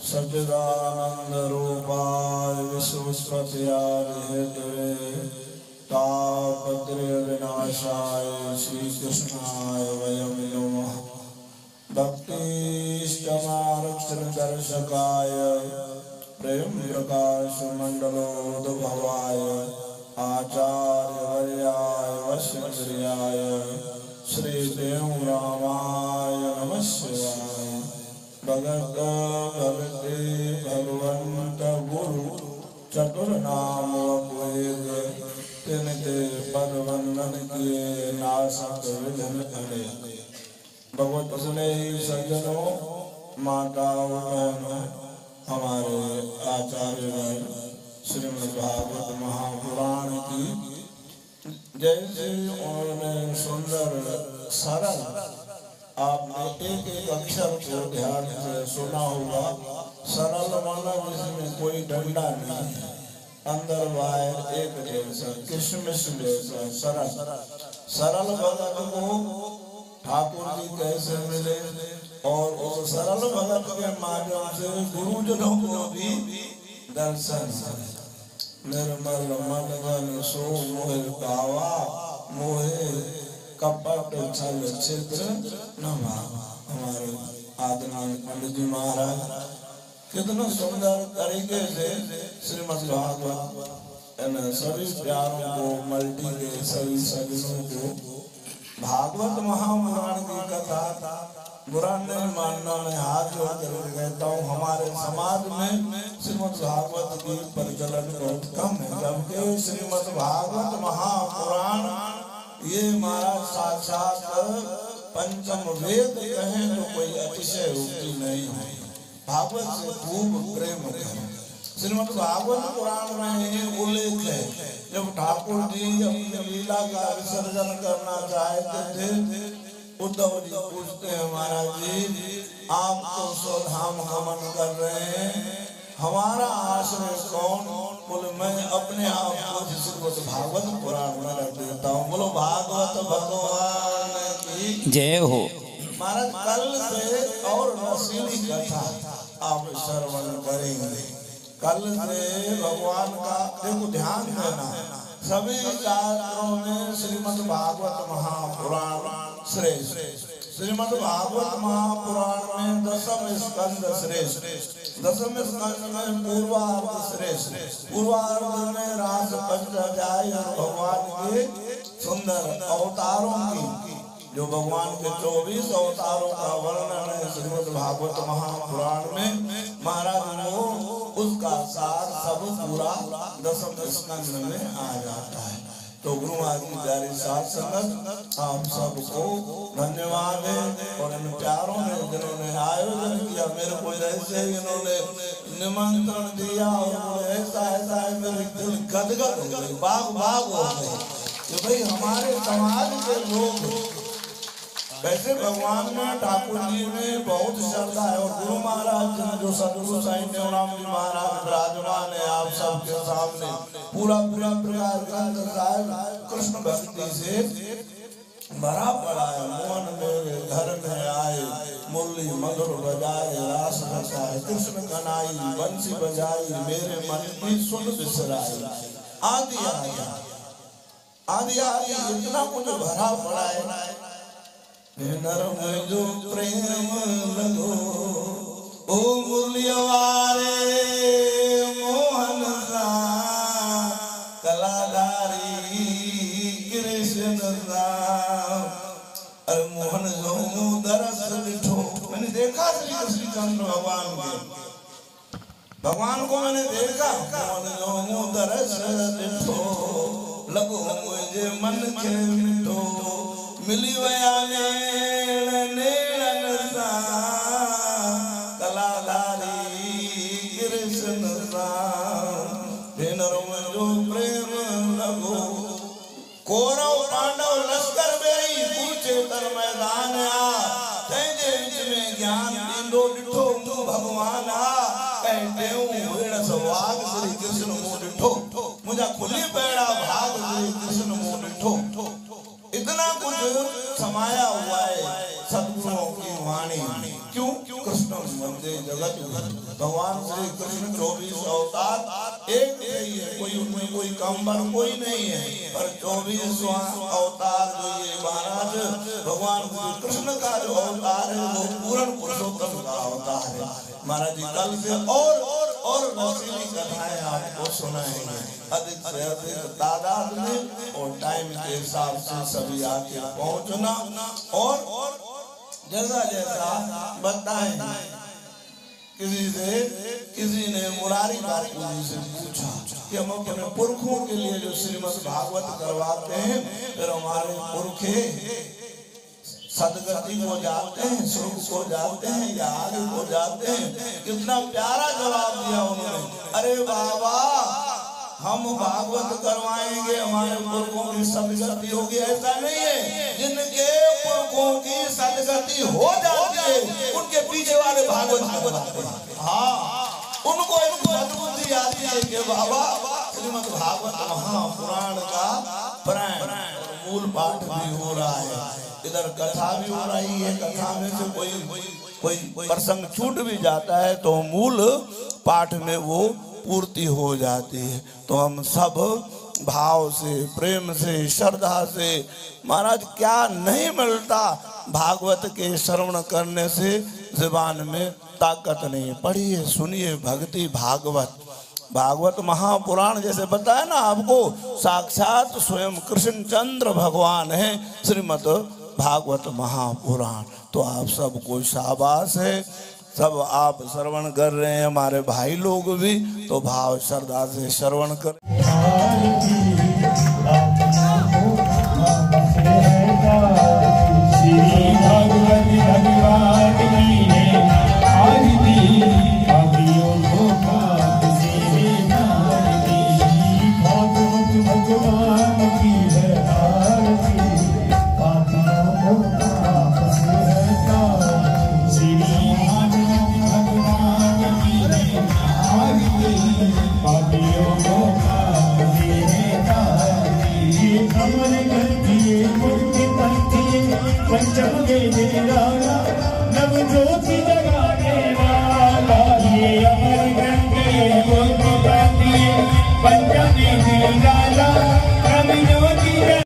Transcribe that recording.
सच्चिदानंद रूपाय विश्वोत्पत्त्यादि Hathaway तापत्रय विनाशाय श्री कृष्णाय वयं नमः। भक्तिष्टमारक्षण दर्शकाय प्रेम प्रकाश मंडलोद्भवाय आचार्य वर्याय वशिष्ठाय श्री देव रामाय नमः शिवाय। भगत भगते भगवंत गुरु चतुर्नाम वेद तिनके पद वंदन किए नासक विघ्न हरे। भगवत सुने सज्जनों, माताओं बहनों, हमारे आचार्य श्रीमद् भागवत महापुराण की जैसे उन्होंने सुंदर सरल आपने एक एक अक्षर को ध्यान से सुना होगा। सरल मतलब इसमें कोई डंडा नहीं है, अंदर बाहर एक जैसा किशमिश जैसा सरल। सरल भगत को ठाकुर जी कैसे मिले और उस सरल भगत के माध्यम से गुरुजनों को भी दर्शन। निर्मल मन गन सो मोह पावा, मोहे कपट छल छिद्र न भावा। हमारे आदरणीय पंडित जी महाराज कितना सुंदर तरीके से श्रीमद् भागवत इन सभी प्यारों को, मल्टी के सभी सज्जनों को भागवत महापुराण की कथा बुरा नहीं मानना। मैं हाथ जोड़ कर कहता हूँ, हमारे समाज में श्रीमद् भागवत की प्रचलन बहुत कम है, जबकि श्रीमद् भागवत महापुराण ये महाराज साक्षात पंचम वेद कहें तो कोई अतिशयोक्ति नहीं है। भागवत से खूब प्रेम करें। श्रीमद् भागवत पुराण में उल्लेख है, जब ठाकुर जी अपनी लीला का विसर्जन करना चाहते थे, उद्धव जी पूछते हैं, महाराज जी आप तो स्वधाम गमन कर रहे हैं, हमारा आश्रय कौन? बोले मैं अपने आप को श्रीमद् भागवत पुराण में रख देता हूँ। बोलो भागवत भगवान की जय हो। महाराज कल से और रसीली कथा आप श्रवण करेंगे। कल से भगवान का देखो ध्यान देना, सभी शास्त्रों में श्रीमद् भागवत महापुराण श्रेष्ठ। श्रीमद् भागवत महापुराण में दशम स्कंद श्रेष्ठ, दशम स्कंद में पूर्वार्ध श्रेष्ठ, पूर्वार्ध में रास पंचाध्याय भगवान के सुंदर अवतारों की, जो भगवान के 24 अवतारों का वर्णन है श्रीमद् भागवत महापुराण में। महाराज वो उसका सार सब पूरा दशम स्कंद में आ जाता है। तो गुरु महाराज की प्यारी साथ संगत आप सबको धन्यवाद है। और इन प्यारों ने जिन्होंने आयोजन किया, मेरे को ऐसे इन्होंने निमंत्रण दिया और ऐसा ऐसा है, मेरे दिल गदगद हो गए, बाग बाग हो गए कि भाई हमारे समाज के लोग। वैसे भगवान में ठाकुर जी में बहुत श्रद्धा है। और गुरु महाराज जो सदगुरु साईं देवराम जी महाराज विराजमान है आप सबके सामने, पूरा पूरा प्रकार ग्रंथ साहिब कृष्ण भक्ति से भरा पड़ा है। मोहन मेरे घर में आए, मुरली मधुर बजाए, रास रचाए, कृष्ण कनाई बंसी बजाई, मेरे मन की सुन बिसराई। आदि आदि आदि आदि इतना कुछ भरा पड़ा है। नरम जो प्रेम लगो ओ मुरलियारे मोहन सा कलाधारी कृष्ण सा। अरे मोहन जो दरस दिठो, मैंने देखा श्री कृष्ण चंद्र भगवान को मैंने देखा। मोहन जो दरस दिठो लगो मुझे मन के मिठो, मिली वया नेड़न सा कलाधारी कृष्ण सा। जो प्रेम लगो कौरव पांडव लश्कर बेई कुरुक्षेत्र मैदान आ, तेजे बीच में ज्ञान दींदो डिठो तू भगवान आ। कहते हूँ सवाग श्री कृष्ण मुँह डिठो, मुझा खुली पैड़ा भाग श्री कृष्ण मुँह डिठो। इतना कुछ समाया हुआ है सदगुरुओं की वाणी। क्यों? कृष्ण मंदिर वंदे जगत भगवान श्री कृष्ण 24 अवतार एक ही है, कोई उनमें कोई कम बड़ कोई नहीं है, पर 24वां अवतार जो ये महाराज भगवान श्री कृष्ण का जो अवतार है वो पूर्ण पुरुषोत्तम का अवतार है। महाराज जी कल से और रसीली कथाएं आपको सुनाएंगे अधिक से अधिक तादाद में और टाइम के हिसाब से सभी आके पहुंचना। और जैसा जैसा बताएं, किसी ने मुरारी बापू जी से पूछा कि हम अपने पुरखों के लिए जो श्रीमद् भागवत करवाते हैं, फिर हमारे पुरखे सदगति को जाते हैं, सुख को जाते हैं या आगे को जाते हैं? कितना प्यारा जवाब दिया उन्होंने। अरे बाबा, हम भागवत करवाएंगे हमारे पुरखों की सदगति होगी, ऐसा नहीं है। जिनके पुरखों की सदगति हो जाती है उनके पीछे वाले भागवत करवाते हैं। हाँ, उनको एक सद्बुद्धि आती है कि बाबा श्रीमद् भागवत महापुराण का प्राण मूल पाठ भी हो रहा है, इधर कथा भी हो रही है, कथा में से कोई प्रसंग छूट भी जाता है तो मूल पाठ में वो पूर्ति हो जाती है। तो हम सब भाव से, प्रेम से, श्रद्धा से, महाराज क्या नहीं मिलता भागवत के श्रवण करने से, जुबान में ताकत नहीं। पढ़िए सुनिए भक्ति भागवत, भागवत महापुराण जैसे बताया ना आपको, साक्षात स्वयं कृष्णचंद्र भगवान है श्रीमद् भागवत महापुराण। तो आप सबको शाबाश है, सब आप श्रवण कर रहे हैं, हमारे भाई लोग भी, तो भाव श्रद्धा से श्रवण कर। पंचम